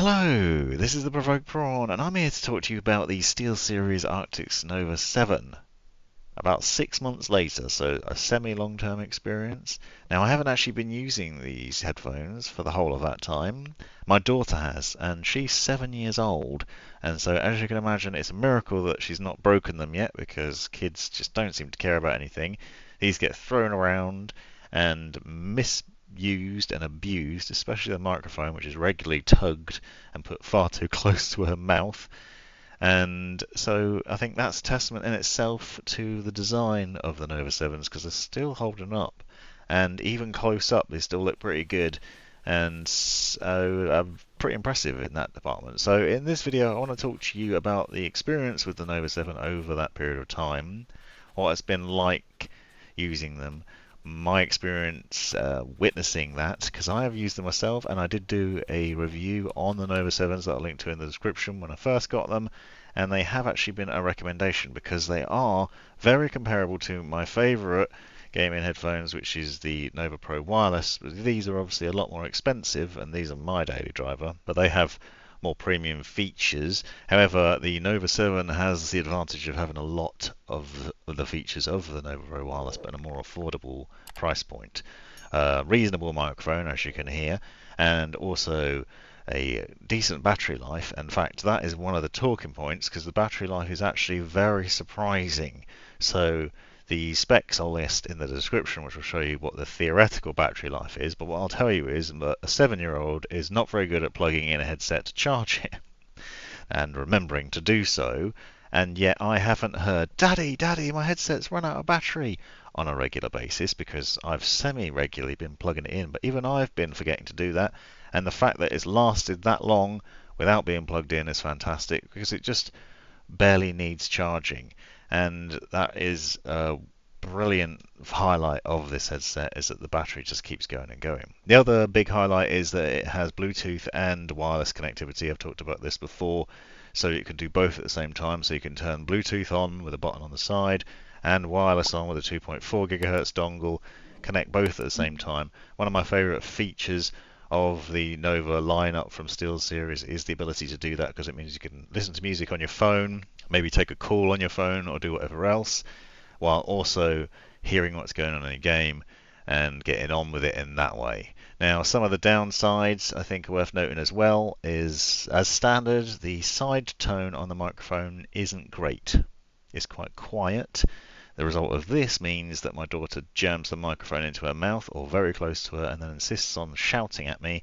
Hello, this is the Provoked Prawn, and I'm here to talk to you about the SteelSeries Arctis Nova 7. About 6 months later, so a semi-long-term experience. Now, I haven't actually been using these headphones for the whole of that time. My daughter has, and she's 7 years old, and so as you can imagine, it's a miracle that she's not broken them yet, because kids just don't seem to care about anything. These get thrown around and misused and abused, especially the microphone, which is regularly tugged and put far too close to her mouth. And so I think that's a testament in itself to the design of the Nova 7s, because they're still holding up. And even close up, they still look pretty good. And so I'm pretty impressive in that department. So in this video, I want to talk to you about the experience with the Nova 7 over that period of time, what it's been like using them, my experience witnessing that, because I have used them myself, and I did do a review on the Nova 7s that I'll link to in the description when I first got them, and they have actually been a recommendation because they are very comparable to my favourite gaming headphones, which is the Nova Pro Wireless. These are obviously a lot more expensive, and these are my daily driver, but they have more premium features. However, the Nova 7 has the advantage of having a lot of the features of the Nova Pro Wireless, but at a more affordable price point. Reasonable microphone, as you can hear, and also a decent battery life. In fact, that is one of the talking points, because the battery life is actually very surprising. So the specs I'll list in the description, which will show you what the theoretical battery life is, but what I'll tell you is that a 7-year-old is not very good at plugging in a headset to charge it and remembering to do so, and yet I haven't heard, Daddy, my headset's run out of battery on a regular basis, because I've semi-regularly been plugging it in, but even I've been forgetting to do that, and the fact that it's lasted that long without being plugged in is fantastic, because it just barely needs charging. And that is a brilliant highlight of this headset, is that the battery just keeps going and going. The other big highlight is that it has Bluetooth and wireless connectivity. I've talked about this before, so you can do both at the same time. So you can turn Bluetooth on with a button on the side and wireless on with a 2.4 gigahertz dongle, connect both at the same time. One of my favorite features of the Nova lineup from SteelSeries is the ability to do that, because it means you can listen to music on your phone, maybe take a call on your phone or do whatever else, while also hearing what's going on in a game and getting on with it in that way. Now, some of the downsides I think are worth noting as well is, as standard, the side tone on the microphone isn't great. It's quite quiet. The result of this means that my daughter jams the microphone into her mouth or very close to her, and then insists on shouting at me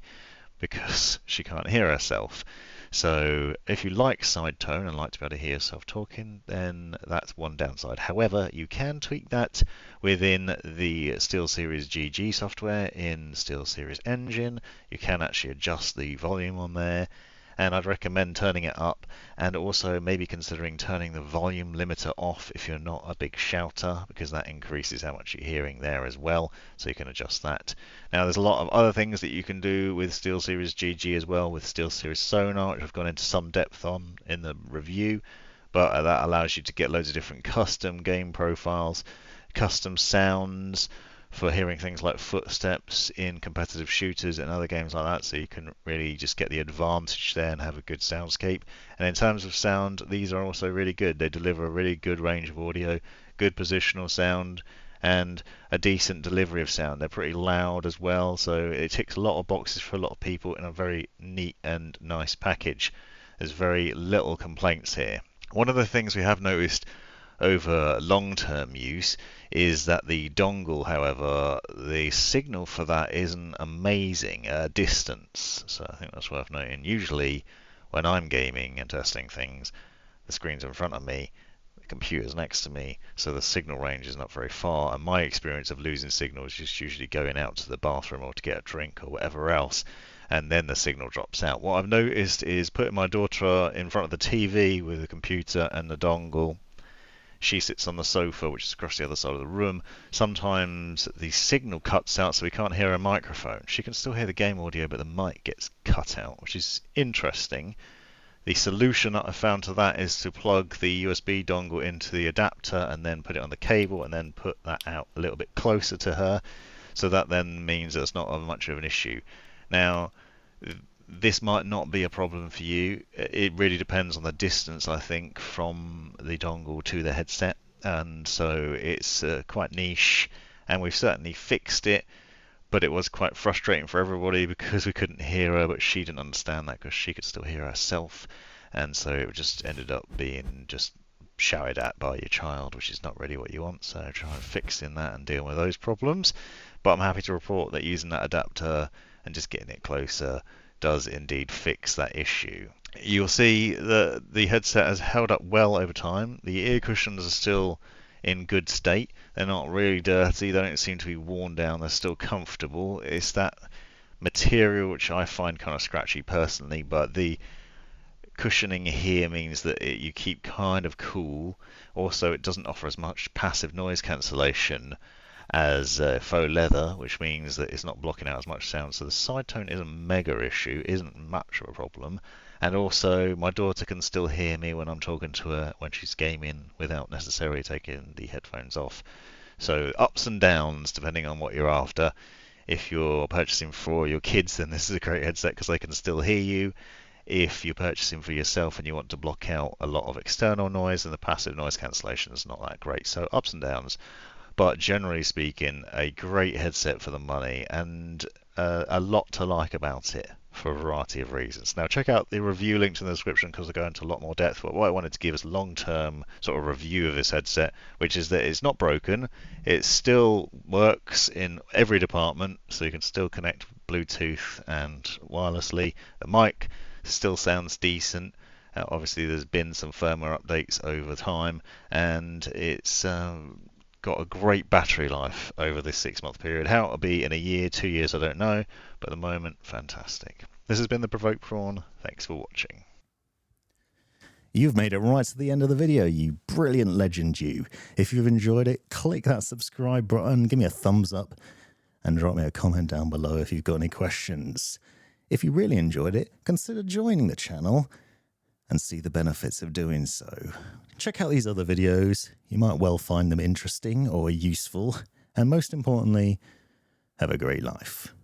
because she can't hear herself. So if you like side tone and like to be able to hear yourself talking, then that's one downside. However, you can tweak that within the SteelSeries GG software in SteelSeries Engine. You can actually adjust the volume on there, and I'd recommend turning it up, and also maybe considering turning the volume limiter off if you're not a big shouter, because that increases how much you're hearing there as well, so you can adjust that. Now, there's a lot of other things that you can do with SteelSeries GG as well, with SteelSeries Sonar, which I've gone into some depth on in the review, but that allows you to get loads of different custom game profiles, custom sounds for hearing things like footsteps in competitive shooters and other games like that, so you can really just get the advantage there and have a good soundscape. And in terms of sound, these are also really good. They deliver a really good range of audio, good positional sound, and a decent delivery of sound. They're pretty loud as well, so it ticks a lot of boxes for a lot of people in a very neat and nice package. There's very little complaints here. One of the things we have noticed over long-term use is that the dongle, however, the signal for that isn't amazing distance, so I think that's worth noting. Usually when I'm gaming and testing things, the screen's in front of me, the computer's next to me, so the signal range is not very far, and my experience of losing signal is just usually going out to the bathroom or to get a drink or whatever else, and then the signal drops out. What I've noticed is putting my daughter in front of the TV with the computer and the dongle. She sits on the sofa, which is across the other side of the room. Sometimes the signal cuts out, so we can't hear her microphone. She can still hear the game audio, but the mic gets cut out, which is interesting. The solution that I found to that is to plug the USB dongle into the adapter and then put it on the cable and then put that out a little bit closer to her. So that then means that it's not much of an issue. Now, this might not be a problem for you. It really depends on the distance, I think, from the dongle to the headset, and so it's quite niche, and we've certainly fixed it, but it was quite frustrating for everybody because we couldn't hear her, but she didn't understand that because she could still hear herself, and so it just ended up being just shouted at by your child, which is not really what you want, so try and fixing that and dealing with those problems. But I'm happy to report that using that adapter and just getting it closer does indeed fix that issue. You'll see that the headset has held up well over time. The ear cushions are still in good state. They're not really dirty. They don't seem to be worn down. They're still comfortable. It's that material which I find kind of scratchy personally, but the cushioning here means that you keep kind of cool. Also, it doesn't offer as much passive noise cancellation as faux leather, which means that it's not blocking out as much sound. So the side tone isn't a mega issue, isn't much of a problem. And also, my daughter can still hear me when I'm talking to her when she's gaming without necessarily taking the headphones off. So ups and downs depending on what you're after. If you're purchasing for your kids, then this is a great headset because they can still hear you. If you're purchasing for yourself and you want to block out a lot of external noise, then the passive noise cancellation is not that great. So ups and downs. But generally speaking, a great headset for the money, and a lot to like about it for a variety of reasons. Now check out the review linked in the description because I go into a lot more depth, but what I wanted to give is a long-term sort of review of this headset, which is that it's not broken, it still works in every department, so you can still connect Bluetooth and wirelessly. The mic still sounds decent. Obviously there's been some firmware updates over time, and it's got a great battery life over this 6-month period. How it'll be in a year, 2 years, I don't know, but at the moment, fantastic. This has been the Provoked Prawn. Thanks for watching. You've made it right to the end of the video, you brilliant legend you. If you've enjoyed it, click that subscribe button, give me a thumbs up, and drop me a comment down below if you've got any questions. If you really enjoyed it, consider joining the channel and see the benefits of doing so. Check out these other videos. You might well find them interesting or useful. And most importantly, have a great life.